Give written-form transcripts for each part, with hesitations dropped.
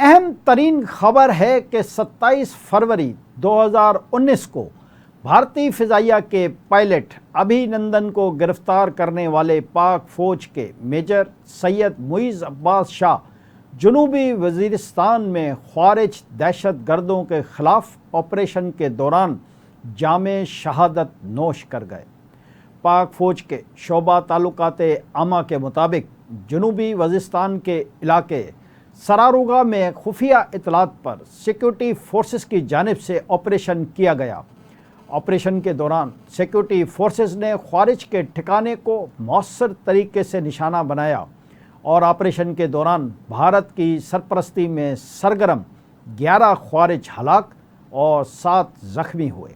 اہم ترین خبر ہے کہ 27 فروری 2019 کو بھارتی فضائیہ کے پائلٹ ابھی نندن کو گرفتار کرنے والے پاک فوج کے میجر سید معیز عباس شاہ جنوبی وزیرستان میں خوارج دہشت گردوں کے خلاف آپریشن کے دوران جامِ شہادت نوش کر گئے۔ پاک فوج کے شعبہ تعلقات عامہ کے مطابق جنوبی وزیرستان کے علاقے سراروگا میں خفیہ اطلاعات پر سیکورٹی فورسز کی جانب سے آپریشن کیا گیا۔ آپریشن کے دوران سیکورٹی فورسز نے خوارج کے ٹھکانے کو مؤثر طریقے سے نشانہ بنایا اور آپریشن کے دوران بھارت کی سرپرستی میں سرگرم 11 خوارج ہلاک اور 7 زخمی ہوئے۔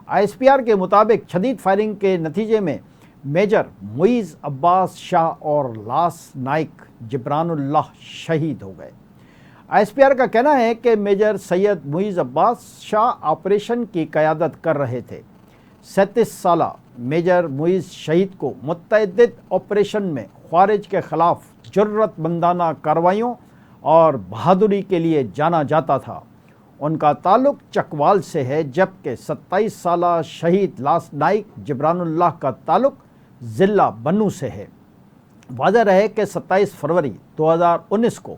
ISPR کے مطابق شدید فائرنگ کے نتیجے میں میجر معیز عباس شاہ اور لاس نائک جبران اللہ شہید ہو گئے۔ ISPR کا کہنا ہے کہ میجر سید معیز عباس شاہ آپریشن کی قیادت کر رہے تھے۔ 37 سالہ میجر معیز شہید کو متعدد آپریشن میں خوارج کے خلاف جرأت مندانہ کارروائیوں اور بہادری کے لیے جانا جاتا تھا۔ ان کا تعلق چکوال سے ہے، جبکہ 27 سالہ شہید لاس نائک جبران اللہ کا تعلق ضلع بنوں سے ہے۔ واضح رہے کہ 27 فروری 2019 کو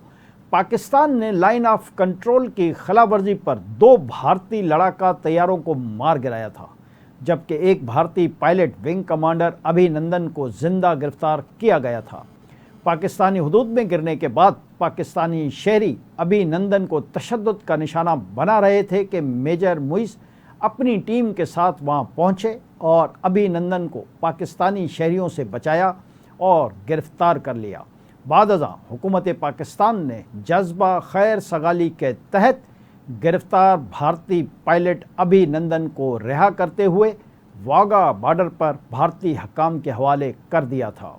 پاکستان نے لائن آف کنٹرول کی خلاف ورزی پر 2 بھارتی لڑاکا طیاروں کو مار گرایا تھا، جبکہ ایک بھارتی پائلٹ ونگ کمانڈر ابھی نندن کو زندہ گرفتار کیا گیا تھا۔ پاکستانی حدود میں گرنے کے بعد پاکستانی شہری ابھی نندن کو تشدد کا نشانہ بنا رہے تھے کہ میجر معیز اپنی ٹیم کے ساتھ وہاں پہنچے اور ابھی نندن کو پاکستانی شہریوں سے بچایا اور گرفتار کر لیا۔ بعد ازاں حکومت پاکستان نے جذبہ خیر سگالی کے تحت گرفتار بھارتی پائلٹ ابھی نندن کو رہا کرتے ہوئے واگا بارڈر پر بھارتی حکام کے حوالے کر دیا تھا۔